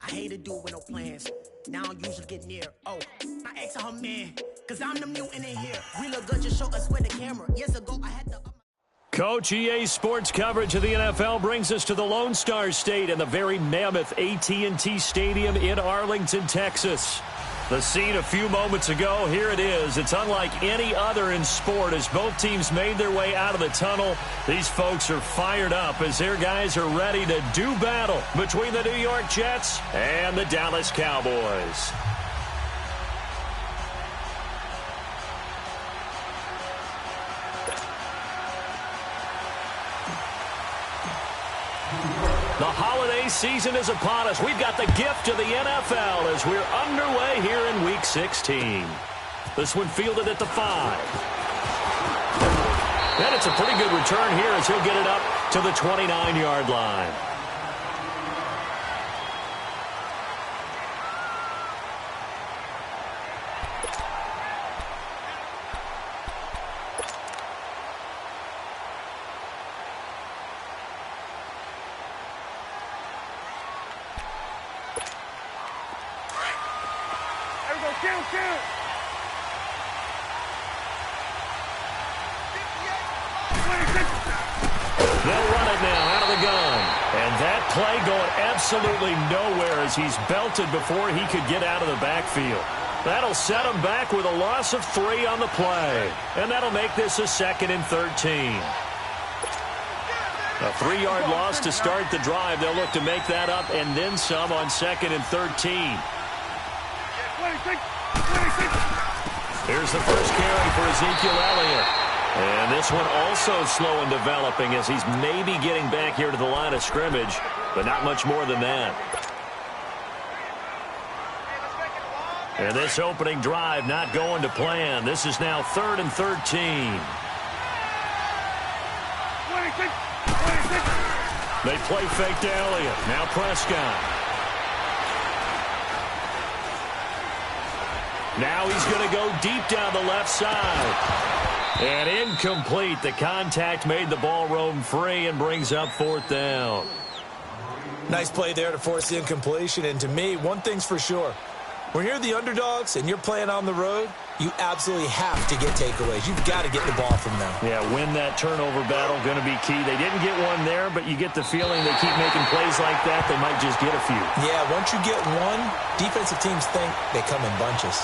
I hate to do it with no plans. Now I don't usually get near. Oh, I asked her man, cause I'm the mutant in here. We look good, just show us where the camera. Years ago, I had to... Coach EA Sports coverage of the NFL brings us to the Lone Star State and the very mammoth AT&T Stadium in Arlington, Texas. The scene a few moments ago, here it is. It's unlike any other in sport as both teams made their way out of the tunnel. These folks are fired up as their guys are ready to do battle between the New York Jets and the Dallas Cowboys. The holiday season is upon us. We've got the gift of the NFL as we're underway here in Week 16. This one fielded at the 5. And it's a pretty good return here as he'll get it up to the 29-yard line. They'll run it now out of the gun. And that play going absolutely nowhere as he's belted before he could get out of the backfield. That'll set him back with a loss of 3 on the play. And that'll make this a 2nd and 13. A 3-yard loss to start the drive. They'll look to make that up and then some on 2nd and 13. Here's the first carry for Ezekiel Elliott. And this one also slow in developing as he's maybe getting back here to the line of scrimmage, but not much more than that. And this opening drive not going to plan. This is now 3rd and 13. They play fake to Elliott. Now Prescott. Now he's going to go deep down the left side. And incomplete. The contact made the ball roam free and brings up 4th down. Nice play there to force the incompletion. And to me, one thing's for sure. When you're the underdogs and you're playing on the road, you absolutely have to get takeaways. You've got to get the ball from them. Yeah, win that turnover battle, going to be key. They didn't get one there, but you get the feeling they keep making plays like that, they might just get a few. Yeah, once you get one, defensive teams think they come in bunches.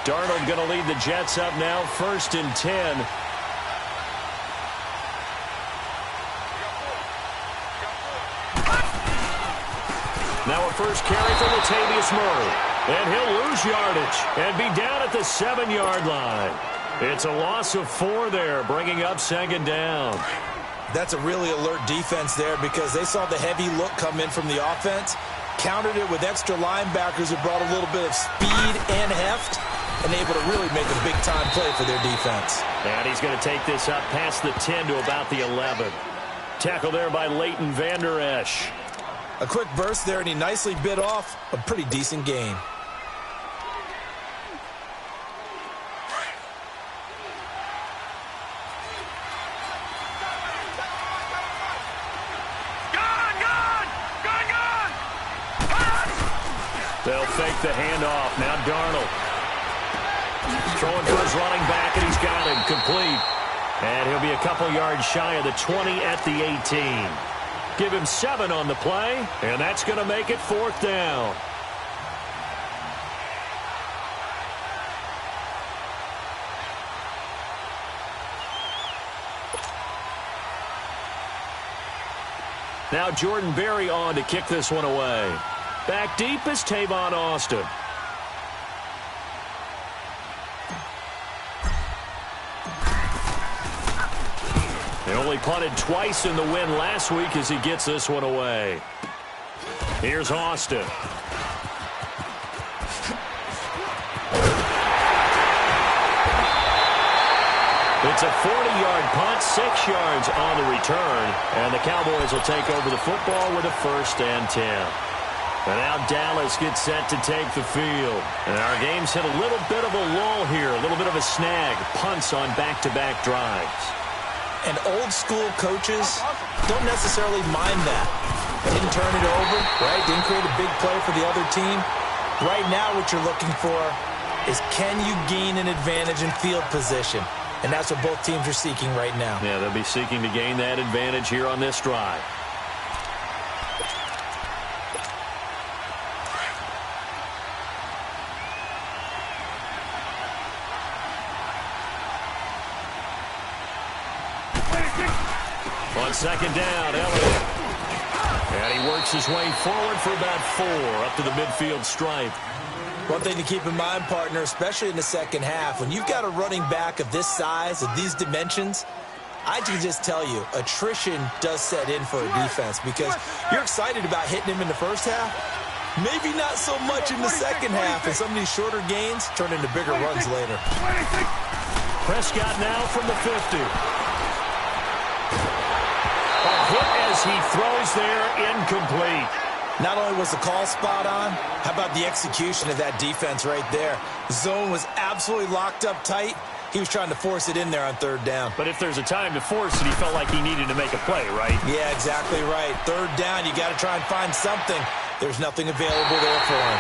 Darnold going to lead the Jets up now, 1st and 10. Now a first carry for Latavius Murray. And he'll lose yardage and be down at the 7-yard line. It's a loss of 4 there, bringing up 2nd down. That's a really alert defense there because they saw the heavy look come in from the offense, countered it with extra linebackers who brought a little bit of speed and heft, and able to really make a big-time play for their defense. And he's going to take this up past the 10 to about the 11. Tackle there by Leighton Vander Esch. A quick burst there, and he nicely bit off a pretty decent gain. They'll fake the handoff. Now Darnold. Throwing for his running back, and he's got him complete. And he'll be a couple yards shy of the 20 at the 18. Give him 7 on the play, and that's going to make it 4th down. Now Jordan Berry on to kick this one away. Back deep is Tavon Austin. He only punted twice in the win last week as he gets this one away. Here's Austin. It's a 40-yard punt, 6 yards on the return, and the Cowboys will take over the football with a 1st and 10. And now Dallas gets set to take the field. And our game's hit a little bit of a lull here, a little bit of a snag. Punts on back-to-back drives. And old-school coaches don't necessarily mind that. Didn't turn it over, right? Didn't create a big play for the other team. Right now what you're looking for is, can you gain an advantage in field position? And that's what both teams are seeking right now. Yeah, they'll be seeking to gain that advantage here on this drive. On second down, Elliott. And he works his way forward for about 4 up to the midfield stripe. One thing to keep in mind, partner, especially in the second half, when you've got a running back of this size, of these dimensions, I can just tell you, attrition does set in for a defense because you're excited about hitting him in the first half. Maybe not so much in the second half, and some of these shorter gains turn into bigger runs later. Prescott now from the 50. A hit as he throws there, incomplete. Not only was the call spot on, how about the execution of that defense right there? The zone was absolutely locked up tight. He was trying to force it in there on third down. But if there's a time to force it, he felt like he needed to make a play, right? Yeah, exactly right. Third down, you got to try and find something. There's nothing available there for him.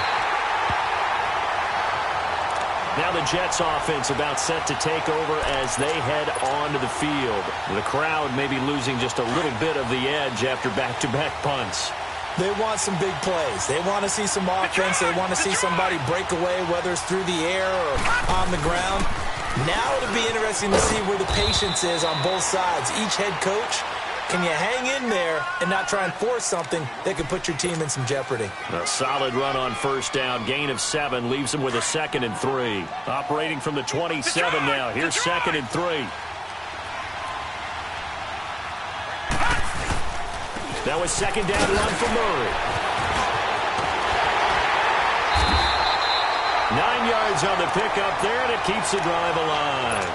Now the Jets offense about set to take over as they head onto the field. The crowd may be losing just a little bit of the edge after back-to-back punts. They want some big plays. They want to see some offense. They want to see somebody break away, whether it's through the air or on the ground. Now it'll be interesting to see where the patience is on both sides. Each head coach, can you hang in there and not try and force something that could put your team in some jeopardy? A solid run on first down. Gain of 7 leaves him with a 2nd and 3. Operating from the 27 now. Here's 2nd and 3. That was 2nd down run for Murray. 9 yards on the pickup there, and it keeps the drive alive.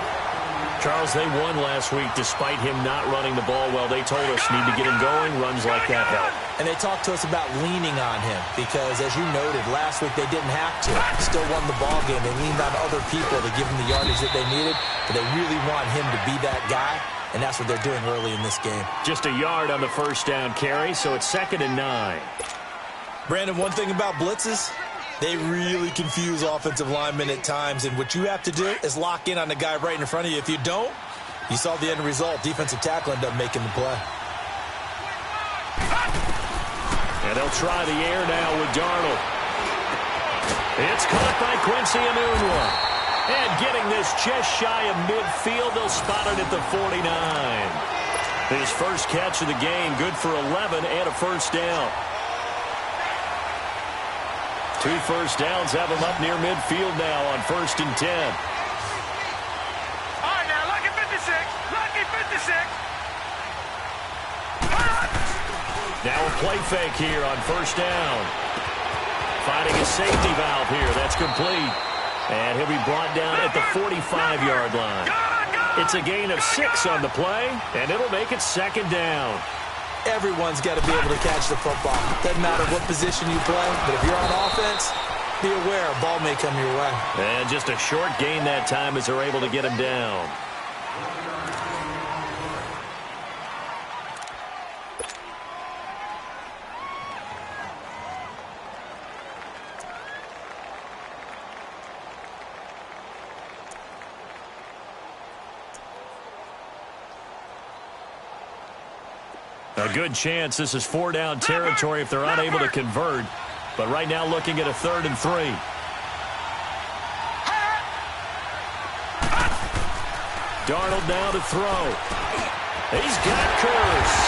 Charles, they won last week despite him not running the ball well. They told us need to get him going. Runs like that help. And they talked to us about leaning on him because, as you noted, last week they didn't have to. Still won the ball game. They leaned on other people to give them the yardage that they needed, but they really want him to be that guy, and that's what they're doing early in this game. Just a yard on the first down carry, so it's 2nd and 9. Brandon, one thing about blitzes, they really confuse offensive linemen at times, and what you have to do is lock in on the guy right in front of you. If you don't, you saw the end result. Defensive tackle ended up making the play. And they'll try the air now with Darnold. It's caught by Quincy Enunwa. And getting this just shy of midfield, they'll spot it at the 49. His first catch of the game, good for 11 and a first down. 2 first downs have him up near midfield now on 1st and 10. All right, now, lucky 56. Lucky 56. Now a play fake here on 1st down. Finding a safety valve here. That's complete. And he'll be brought down at the 45-yard line. It's a gain of 6 on the play, and it'll make it 2nd down. Everyone's got to be able to catch the football. Doesn't matter what position you play, but if you're on offense, be aware a ball may come your way. And just a short gain that time as they're able to get him down. A good chance this is 4-down territory if they're unable to convert. But right now looking at a 3rd and 3. Darnold now to throw. He's got Curse.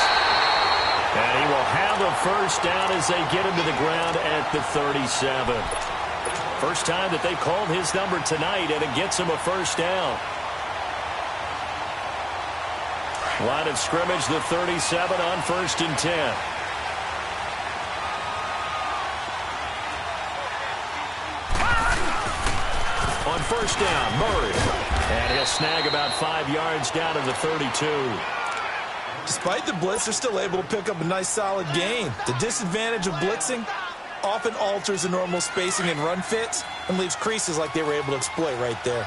And he will have a first down as they get him to the ground at the 37. First time that they called his number tonight, and it gets him a first down. Line of scrimmage, the 37 on 1st and 10. On 1st down, Murray. And he'll snag about 5 yards down to the 32. Despite the blitz, they're still able to pick up a nice solid gain. The disadvantage of blitzing, often alters the normal spacing and run fits and leaves creases like they were able to exploit right there.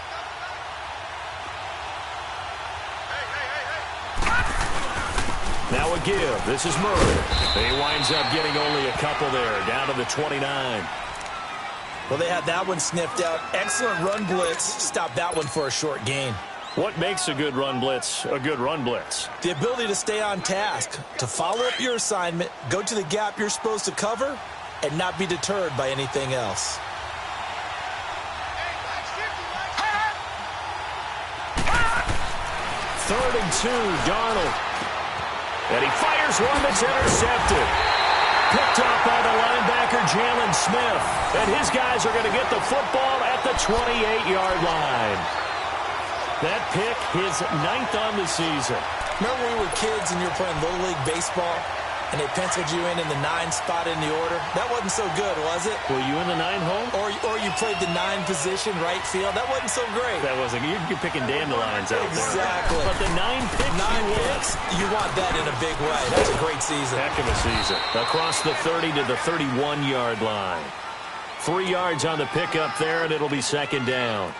Now a give. This is Murray. He winds up getting only a couple there, down to the 29. Well, they had that one sniffed out. Excellent run blitz. Stop that one for a short gain. What makes a good run blitz a good run blitz? The ability to stay on task, to follow up your assignment, go to the gap you're supposed to cover, and not be deterred by anything else. Third and 2, Darnold. And he fires one that's intercepted. Picked up by the linebacker, Jalen Smith. And his guys are going to get the football at the 28-yard line. That pick, his 9th on the season. Remember when we were kids and you were playing Little League Baseball, and they penciled you in the 9 spot in the order? That wasn't so good, was it? Were you in the 9 hole? Or you played the 9 position, right field? That wasn't so great. That wasn't. You're picking dandelions out there. Exactly. But the 9 picks, 9 picks, you want that in a big way. That's a great season. Heck of a season. Across the 30 to the 31-yard line. 3 yards on the pickup there, and it'll be second down.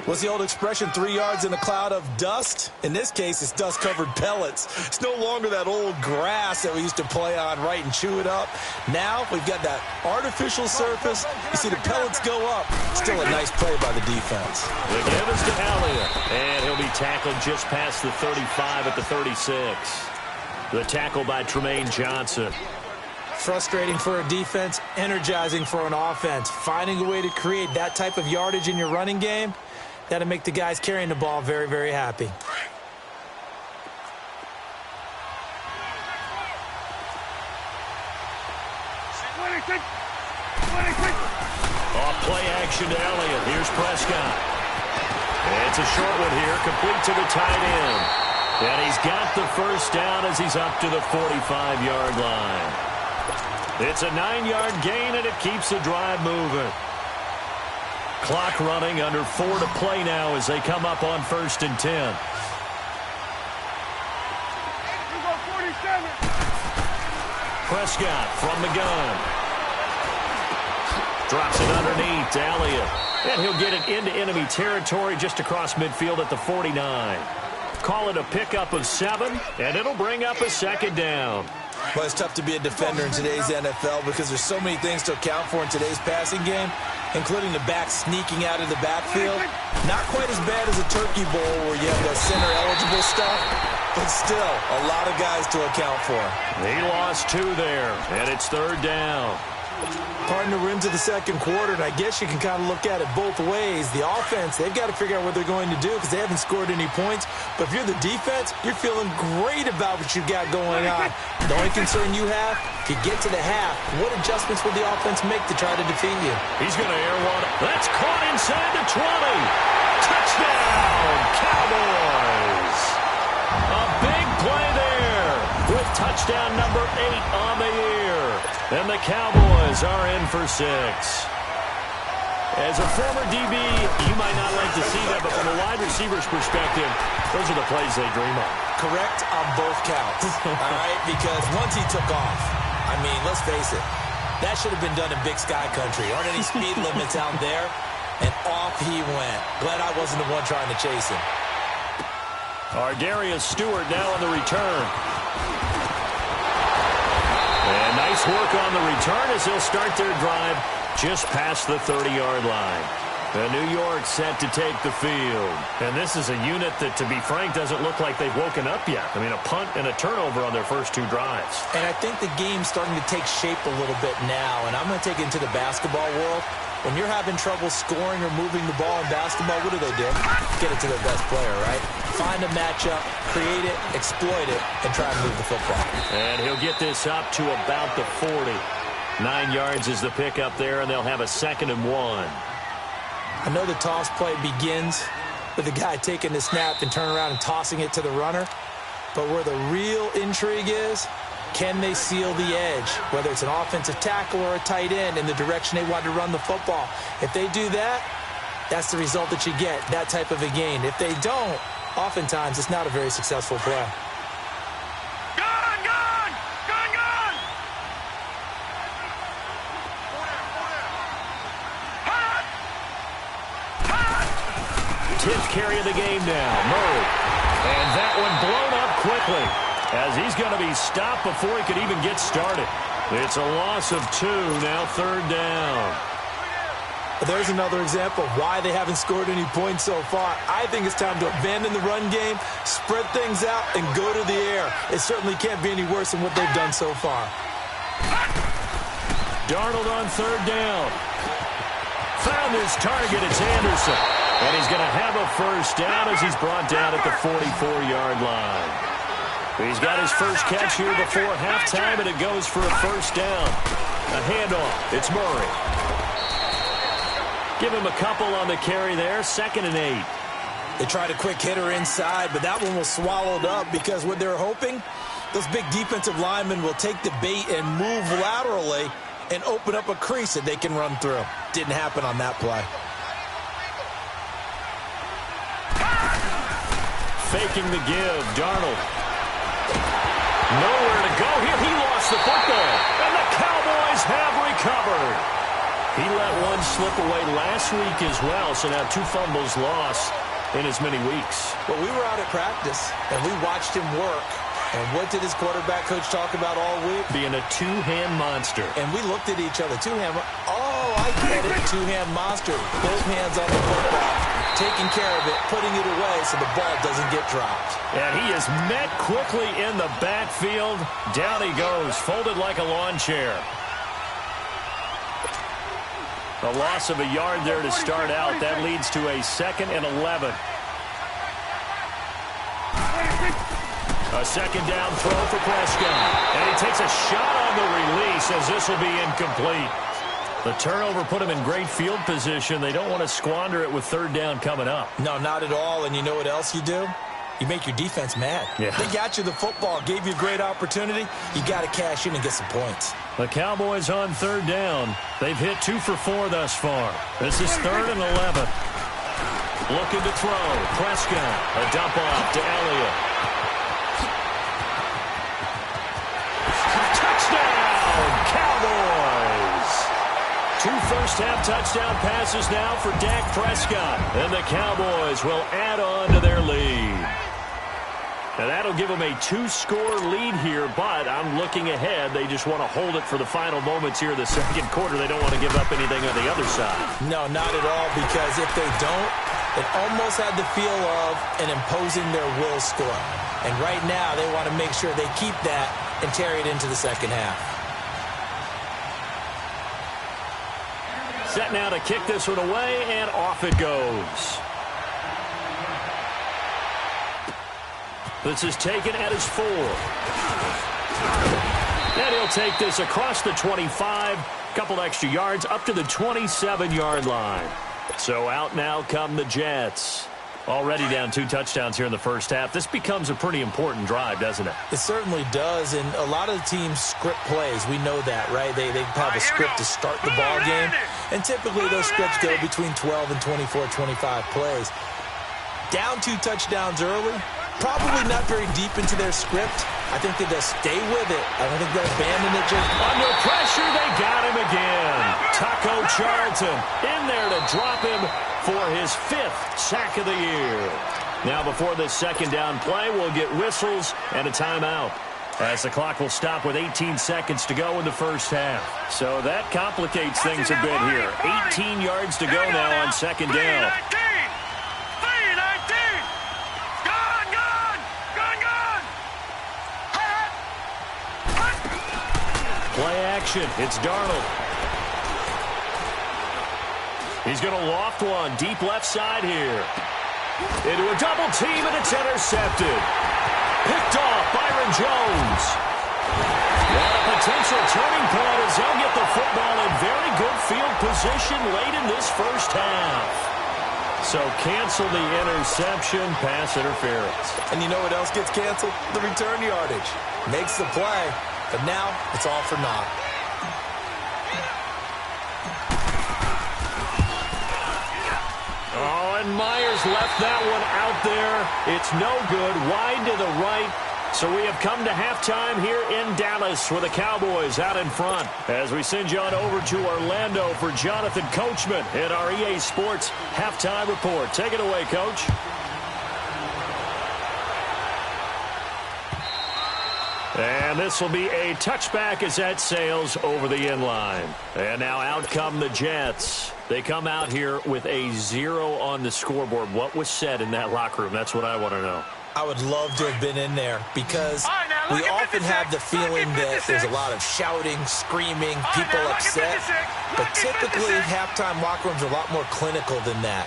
What's the old expression, 3 yards in a cloud of dust? In this case, it's dust-covered pellets. It's no longer that old grass that we used to play on, right, and chew it up. Now we've got that artificial surface. You see the pellets go up. Still a nice play by the defense. The give is to Elliott, and he'll be tackled just past the 35 at the 36. The tackle by Tremaine Johnson. Frustrating for a defense, energizing for an offense. Finding a way to create that type of yardage in your running game, that'll make the guys carrying the ball very, very happy. Off play action to Elliott. Here's Prescott. It's a short one here, complete to the tight end. And he's got the first down as he's up to the 45-yard line. It's a 9-yard gain, and it keeps the drive moving. Clock running, under 4 to play now as they come up on 1st and 10. Prescott from the gun. Drops it underneath to Elliott. And he'll get it into enemy territory just across midfield at the 49. Call it a pickup of 7, and it'll bring up a second down. Well, it's tough to be a defender in today's NFL because there's so many things to account for in today's passing game, including the back sneaking out of the backfield. Not quite as bad as a turkey bowl where you have the center-eligible stuff, but still a lot of guys to account for. He lost 2 there, and it's 3rd down. Pardon the rims of the second quarter, and I guess you can kind of look at it both ways. The offense, they've got to figure out what they're going to do because they haven't scored any points. But if you're the defense, you're feeling great about what you've got going on. The only concern you have, if you get to the half, what adjustments will the offense make to try to defeat you? He's going to air one. That's caught inside the 20. Touchdown, Cowboys. A big play there with touchdown number 8 on the year. And the Cowboys are in for 6. As a former DB, you might not like to see that, but from a wide receiver's perspective, those are the plays they dream of. Correct on both counts, all right? Because once he took off, I mean, let's face it, that should have been done in Big Sky Country. Aren't any speed limits out there? And off he went. Glad I wasn't the one trying to chase him. Darius Stewart now on the return. And nice work on the return as they'll start their drive just past the 30-yard line. New York set to take the field. And this is a unit that, to be frank, doesn't look like they've woken up yet. I mean, a punt and a turnover on their first 2 drives. And I think the game's starting to take shape a little bit now. And I'm going to take it into the basketball world. When you're having trouble scoring or moving the ball in basketball, what do? Get it to their best player, right? Find a matchup, create it, exploit it, and try and move the football. And he'll get this up to about the 40. 9 yards is the pickup there, and they'll have a 2nd and 1. I know the toss play begins with the guy taking the snap and turning around and tossing it to the runner. But where the real intrigue is, can they seal the edge, whether it's an offensive tackle or a tight end, in the direction they want to run the football? If they do that, that's the result that you get, that type of a gain. If they don't, oftentimes it's not a very successful play. 10th carry of the game now. Murray. And that one blown up quickly as he's going to be stopped before he could even get started. It's a loss of 2, now 3rd down. There's another example of why they haven't scored any points so far. I think it's time to abandon the run game, spread things out, and go to the air. It certainly can't be any worse than what they've done so far. Darnold on 3rd down. Found his target. It's Anderson. And he's going to have a first down as he's brought down at the 44-yard line. He's got his first catch here before halftime, and it goes for a first down. A handoff. It's Murray. Give him a couple on the carry there. 2nd and 8. They tried a quick hitter inside, but that one was swallowed up because what they're hoping, those big defensive linemen will take the bait and move laterally and open up a crease that they can run through. Didn't happen on that play. Faking the give. Darnold. Nowhere to go here. He lost the football. And the Cowboys have recovered. He let one slip away last week as well, so now 2 fumbles lost in as many weeks. But we were out at practice, and we watched him work. And what did his quarterback coach talk about all week? Being a 2-hand monster. And we looked at each other. 2-hand. Oh, I get it. 2-hand monster. Both hands on the football. Taking care of it, putting it away so the ball doesn't get dropped. And he is met quickly in the backfield. Down he goes, folded like a lawn chair. A loss of a yard there to start out. That leads to a 2nd and 11. A 2nd down throw for Prescott. And he takes a shot on the release as this will be incomplete. The turnover put him in great field position. They don't want to squander it with 3rd down coming up. No, not at all. And you know what else you do? You make your defense mad. Yeah. They got you the football, gave you a great opportunity. You got to cash in and get some points. The Cowboys on 3rd down. They've hit 2 for 4 thus far. This is 3rd and 11. Looking to throw. Prescott. A dump off to Elliott. Touchdown, Cowboys! 2 first-half touchdown passes now for Dak Prescott. And the Cowboys will add on to their lead. And that'll give them a 2-score lead here, but I'm looking ahead. They just want to hold it for the final moments here in the 2nd quarter. They don't want to give up anything on the other side. No, not at all, because if they don't, it almost had the feel of an imposing their will score. And right now, they want to make sure they keep that and carry it into the 2nd half. Set now to kick this one away, and off it goes. This is taken at his 4. And he'll take this across the 25. Couple extra yards up to the 27-yard line. So out now come the Jets. Already down 2 touchdowns here in the first half. This becomes a pretty important drive, doesn't it? It certainly does, and a lot of the teams script plays. We know that, right? They have a script to start the ball game, and typically those scripts go between 12 and 24, 25 plays. Down 2 touchdowns early, probably not very deep into their script. I think that they'll stay with it. I don't think they'll abandon it. Just under pressure, they got him again. Taco Charlton in there to drop him for his 5th sack of the year. Now before this 2nd down play, we'll get whistles and a timeout, as the clock will stop with 18 seconds to go in the first half. So that complicates things a bit here. 18 yards to go now on 2nd down. Play action. It's Darnold. He's going to loft one deep left side here. Into a double team, and it's intercepted. Picked off Byron Jones. And a potential turning point as they'll get the football in very good field position late in this first half. So cancel the interception, pass interference. And you know what else gets canceled? The return yardage. Makes the play, but now it's all for naught. Oh, and Myers left that one out there. It's no good. Wide to the right. So we have come to halftime here in Dallas with the Cowboys out in front. As we send you on over to Orlando for Jonathan Coachman in our EA Sports Halftime Report. Take it away, Coach. And this will be a touchback as that sails over the end line. And now out come the Jets. They come out here with a 0 on the scoreboard. What was said in that locker room? That's what I want to know. I would love to have been in there because we often have the feeling that there's a lot of shouting, screaming, people upset. But typically, halftime locker rooms are a lot more clinical than that.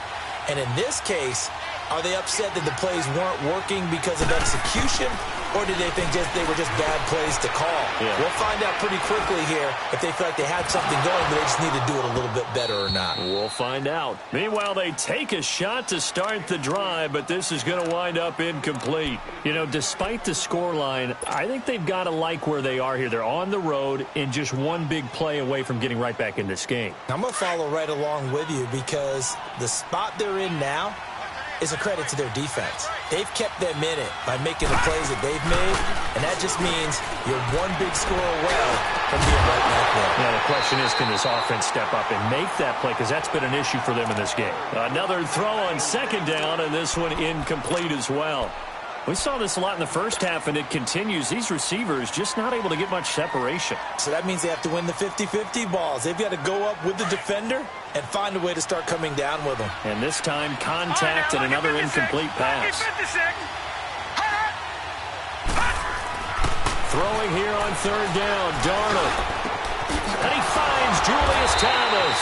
And in this case, are they upset that the plays weren't working because of execution, or did they think they were just bad plays to call? Yeah. We'll find out pretty quickly here if they feel like they had something going, but they just need to do it a little bit better or not. We'll find out. Meanwhile, they take a shot to start the drive, but this is going to wind up incomplete. You know, despite the scoreline, I think they've got to like where they are here. They're on the road and just one big play away from getting right back in this game. I'm going to follow right along with you because the spot they're in now is a credit to their defense. They've kept them in it by making the plays that they've made, and that just means you're one big score away from being right back there. Now, the question is, can this offense step up and make that play? Because that's been an issue for them in this game. Another throw on second down, and this one incomplete as well. We saw this a lot in the first half, and it continues. These receivers just not able to get much separation. So that means they have to win the 50-50 balls. They've got to go up with the defender and find a way to start coming down with them. And this time, contact and another incomplete pass. Throwing here on third down, Darnold. And he finds Julius Thomas.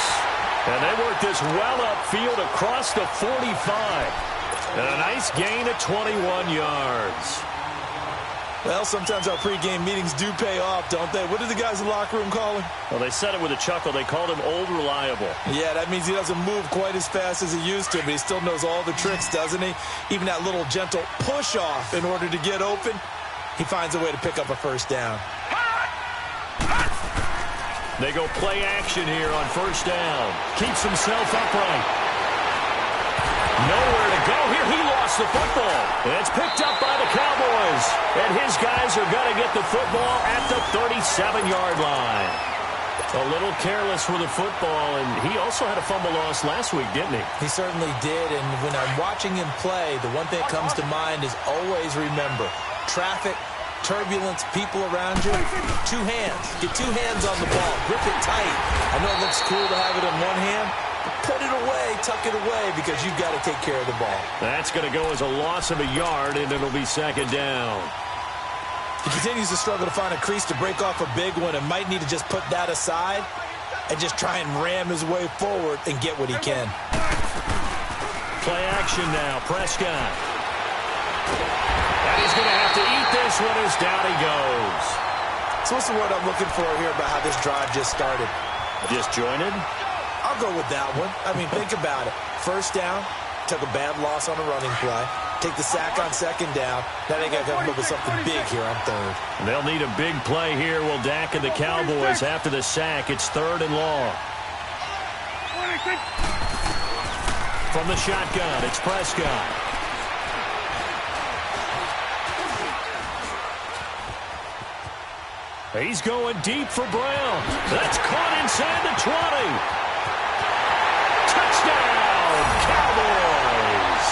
And they work this well upfield across the 45. And a nice gain of 21 yards. Well, sometimes our pregame meetings do pay off, don't they? What did the guys in the locker room call him? Well, they said it with a chuckle. They called him Old Reliable. Yeah, that means he doesn't move quite as fast as he used to, but he still knows all the tricks, doesn't he? Even that little gentle push-off in order to get open, he finds a way to pick up a first down. They go play action here on first down. Keeps himself upright. Nowhere to go here. He lost the football. And it's picked up by the Cowboys. And his guys are going to get the football at the 37-yard line. A little careless with the football, and he also had a fumble loss last week, didn't he? He certainly did, and when I'm watching him play, the one thing that comes to mind is always remember, traffic, turbulence, people around you, two hands. Get two hands on the ball. Grip it tight. I know it looks cool to have it in one hand, but put it away, tuck it away, because you've got to take care of the ball. That's going to go as a loss of a yard, and it'll be second down. He continues to struggle to find a crease to break off a big one and might need to just put that aside and just try and ram his way forward and get what he can. Play action now. Prescott. And he's going to have to eat this one as down he goes. So what's the word I'm looking for here about how this drive just started? Disjointed? I'll go with that one. I mean, think about it. First down, took a bad loss on a running play. Take the sack on second down. Now they got to come up with something big here on third. They'll need a big play here. Will Dak and the Cowboys after the sack. It's third and long. From the shotgun, it's Prescott. He's going deep for Brown. That's caught inside the 20. Touchdown, Cowboys.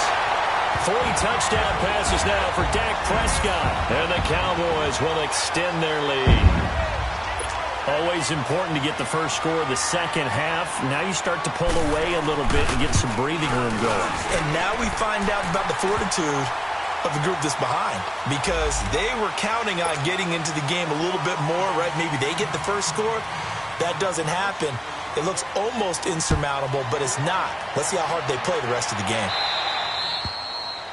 3 touchdown passes now for Dak Prescott. And the Cowboys will extend their lead. Always important to get the first score of the second half. Now you start to pull away a little bit and get some breathing room going. And now we find out about the fortitude of the group that's behind, because they were counting on getting into the game a little bit more, right? Maybe they get the first score. That doesn't happen. It looks almost insurmountable, but it's not. Let's see how hard they play the rest of the game.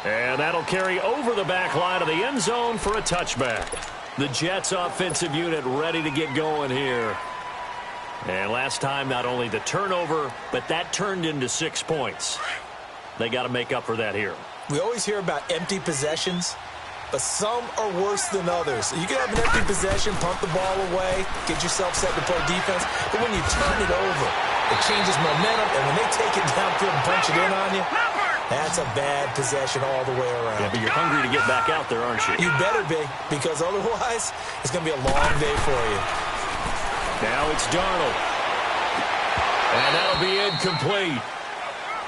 And that'll carry over the back line of the end zone for a touchback. The Jets offensive unit ready to get going here. And last time, not only the turnover, but that turned into 6 points. They got to make up for that here. We always hear about empty possessions, but some are worse than others. You can have an empty possession, punt the ball away, get yourself set to play defense, but when you turn it over, it changes momentum, and when they take it downfield and punch it in on you, That's a bad possession all the way around. Yeah, but you're hungry to get back out there, aren't you? You better be, because otherwise it's going to be a long day for you. Now it's Darnold. And that'll be incomplete.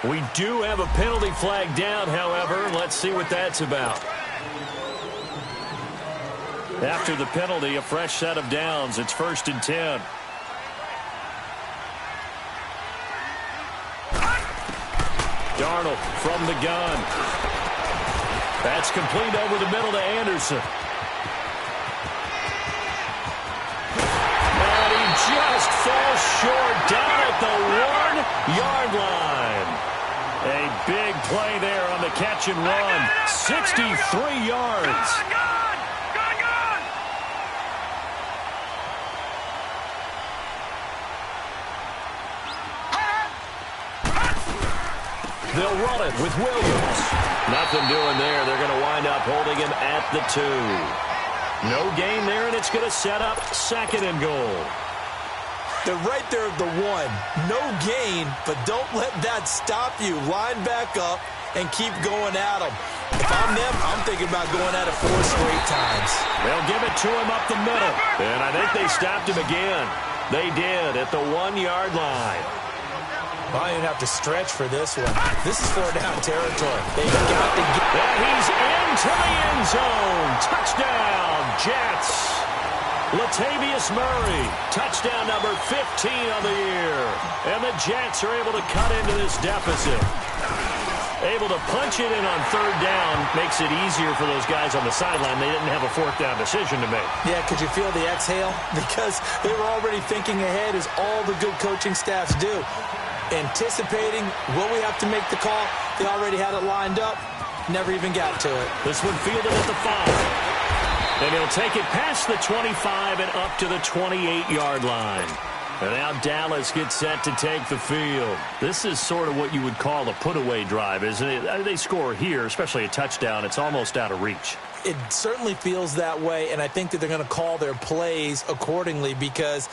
We do have a penalty flag down, however. Let's see what that's about. After the penalty, a fresh set of downs. It's 1st and 10. Darnold from the gun. That's complete over the middle to Anderson. And he just falls short down at the 1-yard line. A big play there on the catch and run. 63 yards. They'll run it with Williams. Nothing doing there. They're going to wind up holding him at the 2. No gain there, and it's going to set up 2nd and goal. They're right there at the 1. No gain, but don't let that stop you. Line back up and keep going at them. If I'm them, I'm thinking about going at it 4 straight times. They'll give it to him up the middle. And I think they stopped him again. They did at the 1-yard line. I don't even have to stretch for this one. This is 4-down territory. They've got to get... And he's into the end zone. Touchdown, Jets. Latavius Murray, touchdown number 15 of the year. And the Jets are able to cut into this deficit. Able to punch it in on 3rd down makes it easier for those guys on the sideline. They didn't have a 4th down decision to make. Yeah, could you feel the exhale? Because they were already thinking ahead, as all the good coaching staffs do. Anticipating, will we have to make the call? They already had it lined up. Never even got to it. This one fielded at the 5. And he'll take it past the 25 and up to the 28-yard line. And now Dallas gets set to take the field. This is sort of what you would call a put-away drive, isn't it? They score here, especially a touchdown. It's almost out of reach. It certainly feels that way, and I think that they're going to call their plays accordingly, because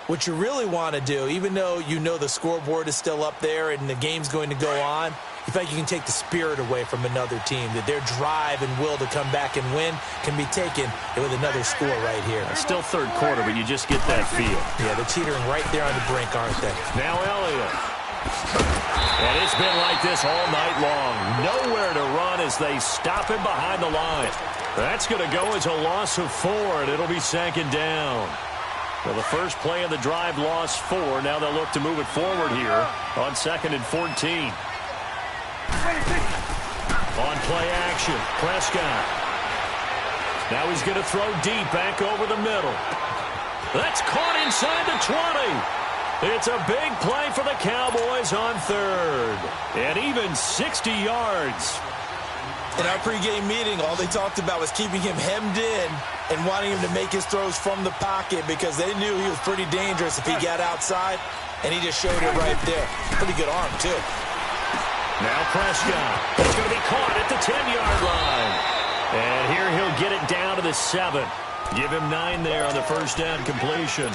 what you really want to do, even though you know the scoreboard is still up there and the game's going to go on, you feel like you can take the spirit away from another team, that their drive and will to come back and win can be taken with another score right here. It's still 3rd quarter, but you just get that feel. Yeah, they're teetering right there on the brink, aren't they? Now Elliott. And it's been like this all night long. Nowhere to run as they stop him behind the line. That's going to go as a loss of 4, and it'll be 2nd down. Well, the first play of the drive lost 4. Now they'll look to move it forward here on 2nd and 14. On play action, Prescott. Now he's going to throw deep back over the middle. That's caught inside the 20. It's a big play for the Cowboys on 3rd. And even 60 yards. In our pregame meeting, all they talked about was keeping him hemmed in and wanting him to make his throws from the pocket, because they knew he was pretty dangerous if he got outside, and he just showed it right there. Pretty good arm, too. Now Prescott. It's going to be caught at the 10-yard line. And here he'll get it down to the 7. Give him 9 there on the first down completion.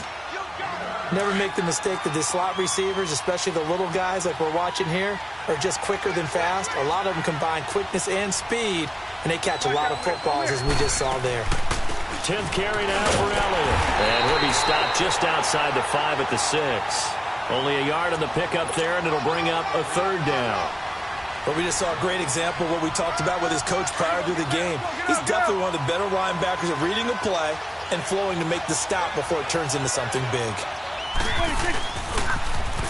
Never make the mistake that the slot receivers, especially the little guys like we're watching here, are just quicker than fast. A lot of them combine quickness and speed, and they catch a lot of footballs, as we just saw there. 10th carry now for Elliott. And he'll be stopped just outside the 5 at the 6. Only a yard on the pickup there, and it'll bring up a 3rd down. But we just saw a great example of what we talked about with his coach prior to the game. He's definitely one of the better linebackers at reading a play and flowing to make the stop before it turns into something big.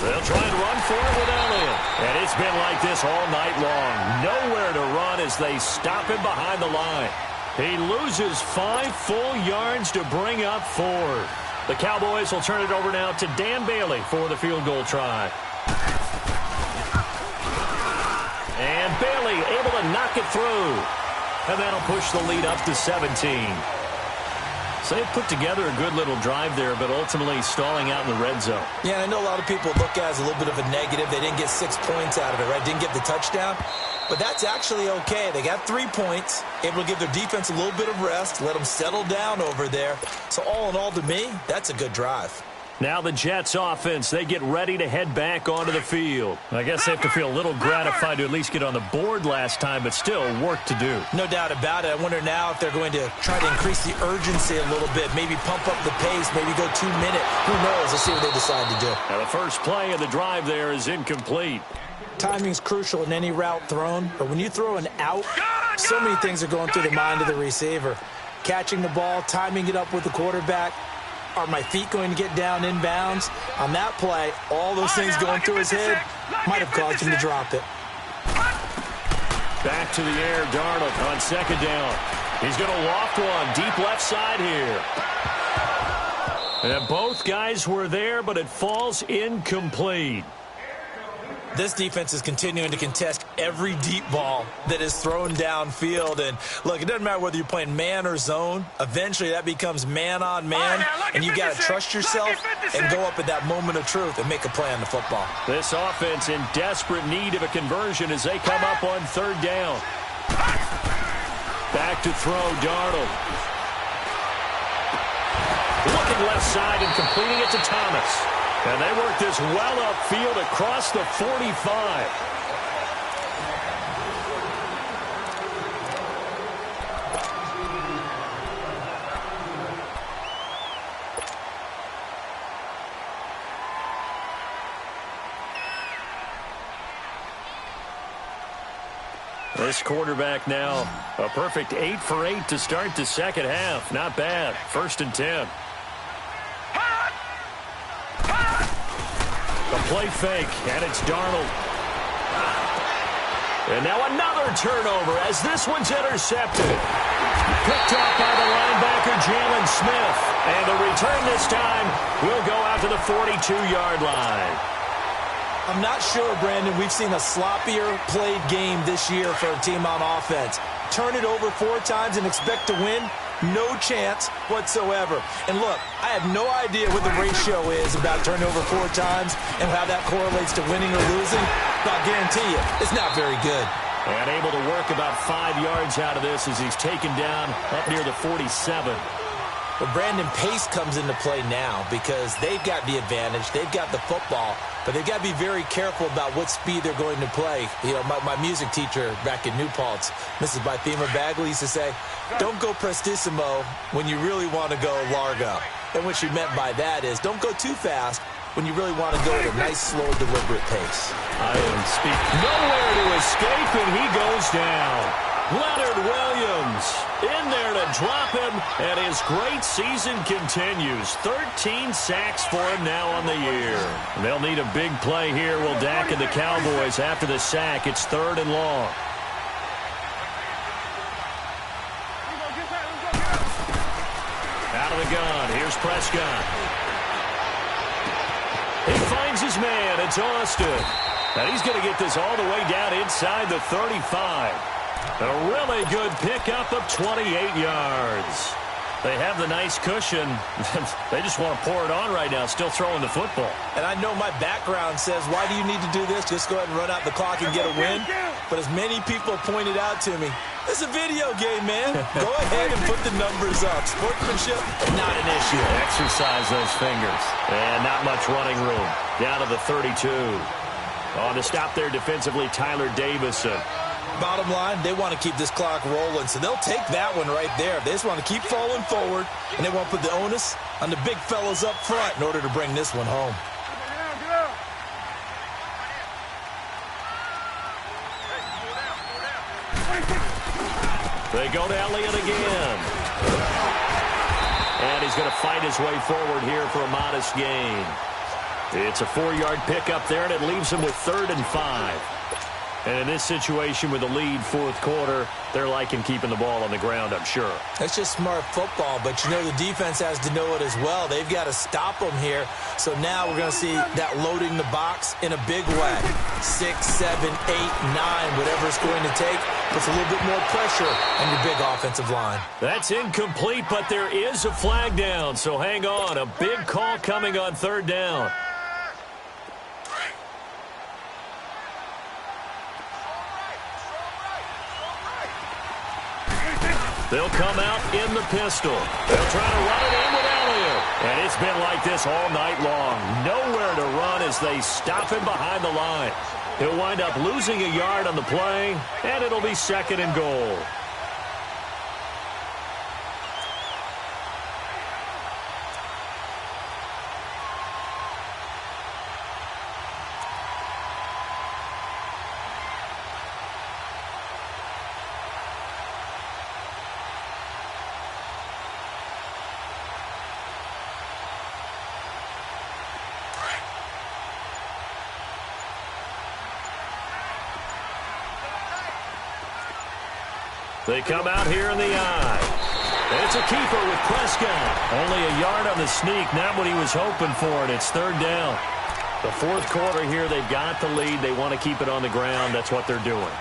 They'll try and run for it with Elliott. And it's been like this all night long. Nowhere to run as they stop him behind the line. He loses 5 full yards to bring up 4. The Cowboys will turn it over now to Dan Bailey for the field goal try. And Bailey able to knock it through. And that'll push the lead up to 17. So they put together a good little drive there, but ultimately stalling out in the red zone. Yeah, and I know a lot of people look at it as a little bit of a negative. They didn't get 6 points out of it, right? Didn't get the touchdown. But that's actually okay. They got 3 points, able to give their defense a little bit of rest, let them settle down over there. So all in all, to me, that's a good drive. Now the Jets offense, they get ready to head back onto the field. I guess they have to feel a little gratified to at least get on the board last time, but still work to do. No doubt about it. I wonder now if they're going to try to increase the urgency a little bit, maybe pump up the pace, maybe go 2 minute. Who knows? Let's see what they decide to do. Now the first play of the drive there is incomplete. Timing's crucial in any route thrown, but when you throw an out, so many things are going through the mind of the receiver. Catching the ball, timing it up with the quarterback. Are my feet going to get down inbounds? On that play, all those things going through his head might have caused him to drop it. Back to the air, Darnold on second down. He's going to loft one deep left side here. And both guys were there, but it falls incomplete. This defense is continuing to contest every deep ball that is thrown downfield. And, look, it doesn't matter whether you're playing man or zone. Eventually, that becomes man on man, and you got to trust yourself and go up at that moment of truth and make a play on the football. This offense in desperate need of a conversion as they come up on third down. Back to throw, Darnold. Looking left side and completing it to Thomas. And they work this well upfield across the 45. This quarterback now, a perfect 8 for 8 to start the second half. Not bad. 1st and 10. The play fake, and it's Darnold. And now another turnover as this one's intercepted. Picked off by the linebacker, Jalen Smith. And the return this time will go out to the 42-yard line. I'm not sure, Brandon, we've seen a sloppier played game this year for a team on offense. Turn it over 4 times and expect to win? No chance whatsoever. And look, I have no idea what the ratio is about turning over 4 times and how that correlates to winning or losing. But I'll guarantee you, it's not very good. And able to work about 5 yards out of this as he's taken down up near the 47. Well, Brandon, pace comes into play now because they've got the advantage. They've got the football, but they've got to be very careful about what speed they're going to play. You know, my music teacher back in New Paltz, Mrs. Bythema Bagley, used to say, don't go prestissimo when you really want to go largo. And what she meant by that is don't go too fast when you really want to go at a nice, slow, deliberate pace. I am speaking. Nowhere to escape, and he goes down. Leonard Williams in there to drop him, and his great season continues. 13 sacks for him now on the year. They'll need a big play here, will Dak and the Cowboys after the sack. It's 3rd and long. Out of the gun, here's Prescott. He finds his man, it's Austin. And he's going to get this all the way down inside the 35. A really good pickup of 28 yards. They have the nice cushion. They just want to pour it on right now, still throwing the football. And I know my background says, why do you need to do this? Just go ahead and run out the clock and get a win. But as many people pointed out to me, it's a video game, man. Go ahead and put the numbers up. Sportsmanship, not an issue. Exercise those fingers. And not much running room. Down to the 32. On to stop there defensively, Tyler Davison. Bottom line, they want to keep this clock rolling, so they'll take that one right there. They just want to keep falling forward, and they want to put the onus on the big fellas up front in order to bring this one home. They go to Elliott again. And he's going to fight his way forward here for a modest gain. It's a 4-yard pickup there, and it leaves him with 3rd and 5. And in this situation with the lead, 4th quarter, they're liking keeping the ball on the ground, I'm sure. That's just smart football, but you know the defense has to know it as well. They've got to stop them here. So now we're going to see that loading the box in a big way. 6, 7, 8, 9, whatever it's going to take, puts a little bit more pressure on your big offensive line. That's incomplete, but there is a flag down, so hang on. A big call coming on 3rd down. They'll come out in the pistol. They'll try to run it in without Elliott. And it's been like this all night long. Nowhere to run as they stop him behind the line. He'll wind up losing a yard on the play, and it'll be 2nd and goal. They come out here in the eye. And it's a keeper with Prescott. Only a yard on the sneak, not what he was hoping for, and it's 3rd down. The 4th quarter here, they've got the lead. They want to keep it on the ground. That's what they're doing.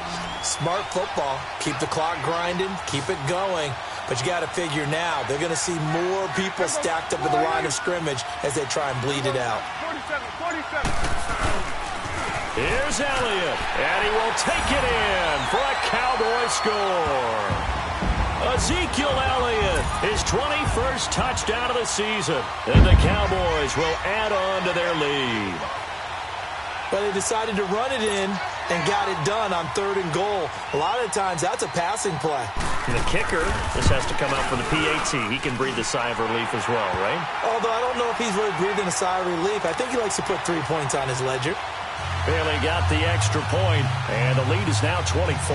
Smart football. Keep the clock grinding. Keep it going. But you got to figure now, they're going to see more people stacked up at the line of scrimmage as they try and bleed it out. 47. Here's Elliott, and he will take it in for a Cowboy score. Ezekiel Elliott, his 21st touchdown of the season, and the Cowboys will add on to their lead. But they decided to run it in and got it done on 3rd and goal. A lot of times, that's a passing play. And the kicker, this has to come out for the PAT. He can breathe a sigh of relief as well, right? Although I don't know if he's really breathing a sigh of relief. I think he likes to put 3 points on his ledger. Barely got the extra point, and the lead is now 24.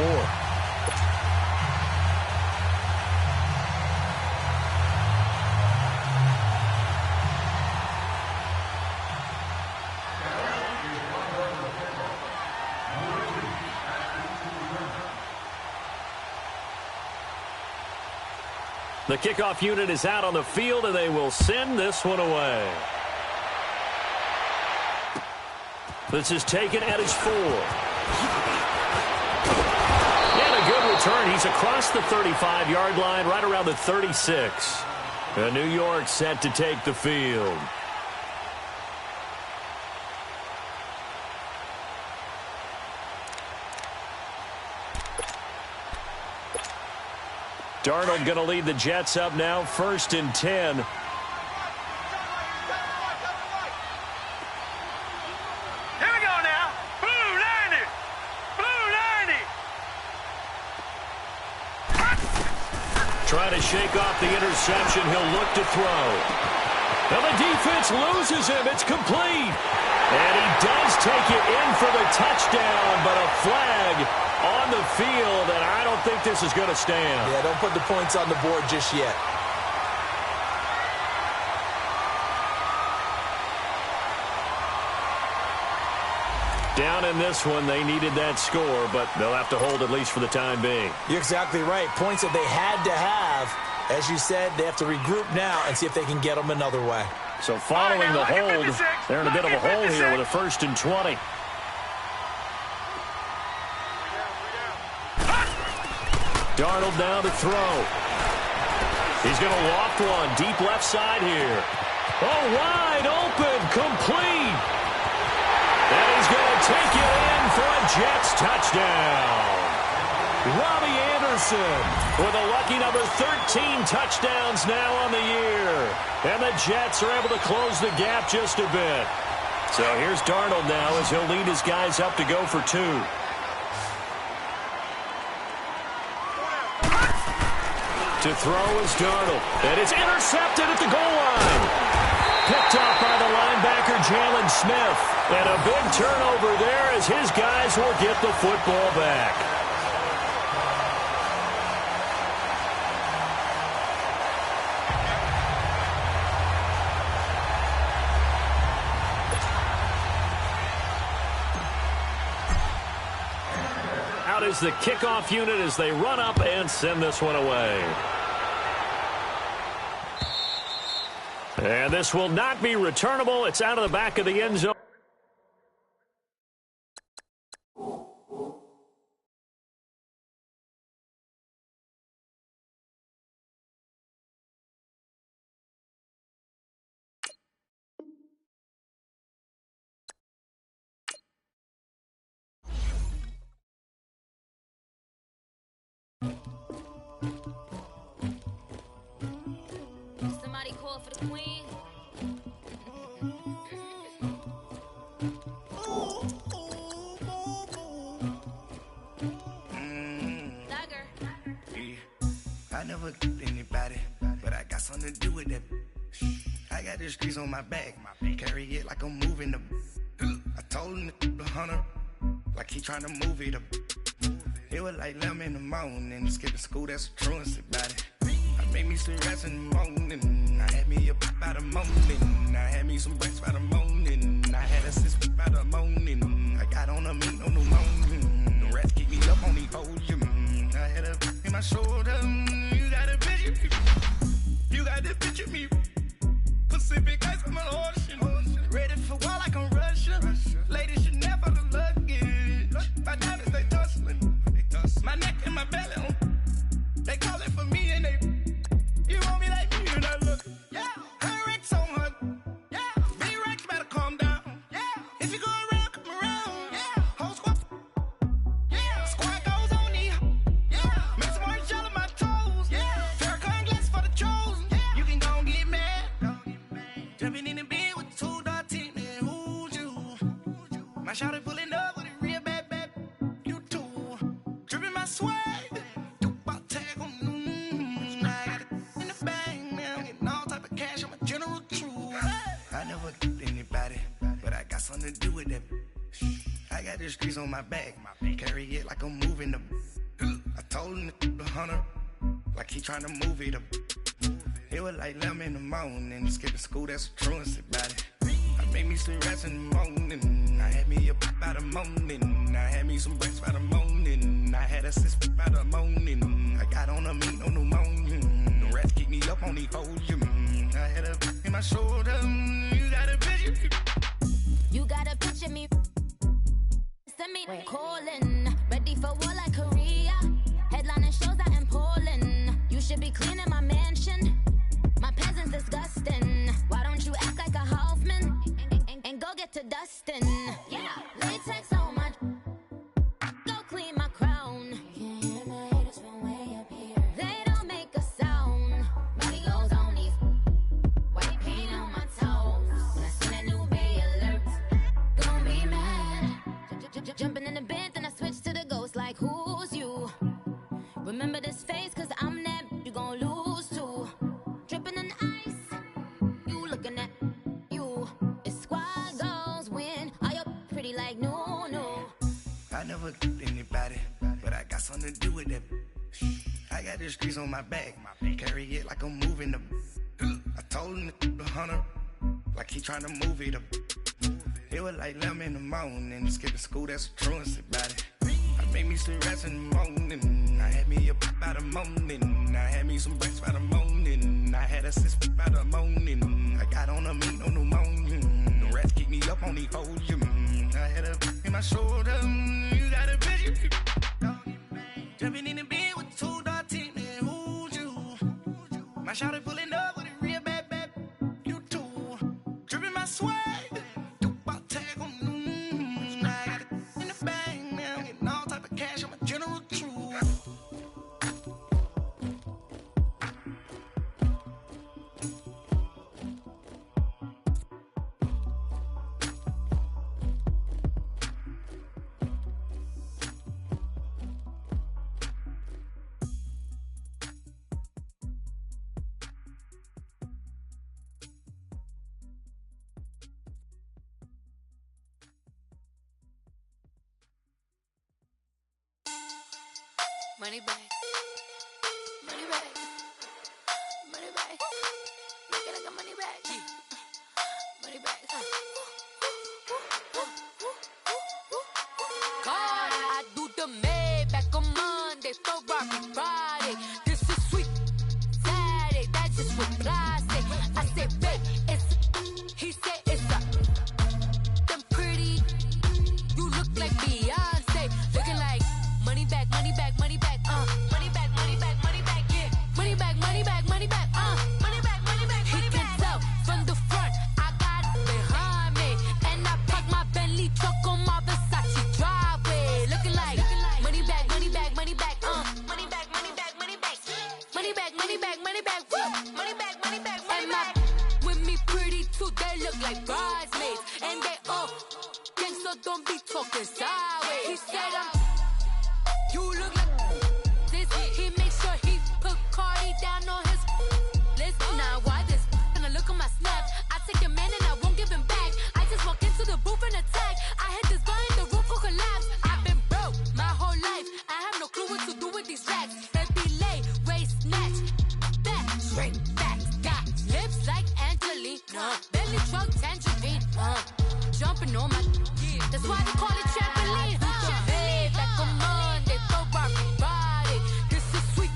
The kickoff unit is out on the field, and they will send this one away. This is taken at his 4. And a good return. He's across the 35-yard line, right around the 36. And New York set to take the field. Darnold going to lead the Jets up now, 1st and 10. Trying to shake off the interception. He'll look to throw. Now the defense loses him. It's complete. And he does take it in for the touchdown, but a flag on the field, and I don't think this is going to stand. Yeah, don't put the points on the board just yet. Down in this one, they needed that score, but they'll have to hold at least for the time being. You're exactly right. Points that they had to have. As you said, they have to regroup now and see if they can get them another way. So following the hold, they're in a bit of a hole here with a 1st and 20. Darnold now to throw. He's going to loft one deep left side here. Oh, wide open, complete. And he's going to take it in for a Jets touchdown. Robbie Anderson with a lucky number 13 touchdowns now on the year. And the Jets are able to close the gap just a bit. So here's Darnold now as he'll lead his guys up to go for 2. To throw is Darnold. And it's intercepted at the goal line. Picked up by the linebacker, Jalen Smith. And a big turnover there as his guys will get the football back. Out is the kickoff unit as they run up and send this one away. And this will not be returnable. It's out of the back of the end zone. Somebody call for the queen. I never killed anybody, but I got something to do with that. I got the streets on my back, carry it like I'm moving the. I told him the hunter, like he trying to move it up. It was like 11 in the morning, skipping school, that's a truancy about it. I made me some rest in the morning, I had me up by the morning, I had me some breaks by the morning, I had a sis by the morning, I got on a meat on the morning, the rats keep me up on the podium, I had a in my shoulder, you got a picture me, you got to picture me, Pacific ice on my ocean, ready for war like I'm Russia, ladies should never the luggage, my diamonds they tussling, my neck and my belly on, they call it for me and they, you want me like me and I look, yeah, her Rex on her, yeah, B-Rex better calm down, yeah, if you go around, come around, yeah, whole squad, yeah, squad goes on the, yeah, make some orange gel on my toes, yeah, Farrakhan glass for the chosen, yeah, you can go and get mad, jumping in the bed with 2 dark teeth, man, who's you, my shawty pulling up with a real bad, you too, dripping my swag, something to do with that. I got the streets on my back, carry it like I'm moving the. I told him the hunter, like he trying to move it up. It was like 11 in the morning, skipping school, that's a truancy about it. I made me some rest in the morning, I had me up by the morning, I had me some breaks by the morning, I had a sis by the morning, I got on a meat on the morning, the rats keep me up on the podium, I had a in my shoulder, you got a picture. You gotta picture me. Send me calling. Ready for war like Korea. Headlining shows out in Poland. You should be cleaning my mansion. My peasants disgusting. Why don't you act like a Hoffman and go get to dustin'? Yeah, latex on my. Go clean my crown. You can hear my haters from way up here. They don't make a sound. Money goes on these. White paint on my toes. When I see that new Bay alert. Be mad. Jumping in the bed, then I switch to the ghost like who's you? Remember this face, cause I'm that you gon' lose too. Dripping in ice, you looking at you. It's squad goals win. Are you pretty like no? I never killed anybody, but I got something to do with that. I got the streets on my back, carry it like I'm moving the. I told him the hunter, like he trying to move it up. It was like 11 in the morning, skipping school, that's a truancy about it. I made me some rest in the morning, I had me up by the morning, I had me some breaks by the morning, I had a sis by the morning, I got on a meat on the morning, the rats keep me up on the podium, I had a in my shoulder, you got a picture. Jumping in the bed with 2 dark teeth, man, who's you? My shawty pulling up with a real bad, you too, dripping my swag. Money back. Money back. Money back. Make it like a money back. Money back. God, I do the Maybach on Monday, Ferrari Friday. This is sweet Saturday. That's just what I say. I say, babe, it's. He said it's a. Them pretty. You look like Beyonce. Looking like money back, money back, money back. Money back, money back, money back, yeah. Money back, money back, money back, money back, money back, money back. He can tell from the front, I got it behind me. And I park my Bentley truck on my Versace driveway. Looking like money back, money back, money back, money back, money back, money back. Money back, money back, money back, money back, money back, money back. That's why they call it trampoline. Hey, back on Monday, Ferrari body. This is sweet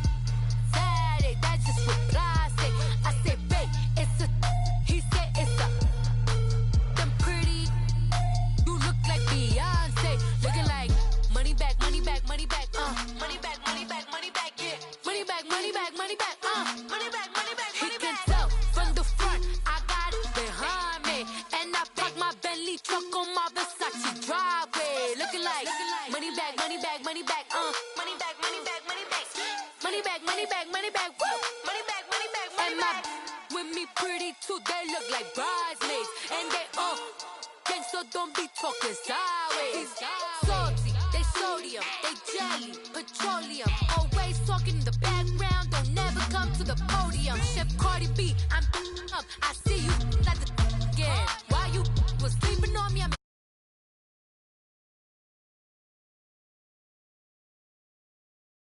Saturday, that's just what Ply say. I say, babe, it's a. He said it's a. Them pretty. You look like Beyonce, looking like money back, money back, money back, money back, money back, money back, yeah. Money back, money back, money back, money back, money back, money back. He can tell from the front, I got it behind me, and I park my Bentley truck on my Versace driveway, looking like money back, money back, money back, money back, money back, money back, money back, money back, money back, woo, money back, money back, money back. With me pretty too, they look like bridesmaids, and they gang, so don't be talking sideways. Salty, they sodium, they jelly, petroleum. Always talking in the background, don't never come to the podium. Chef Cardi B, I'm up, I see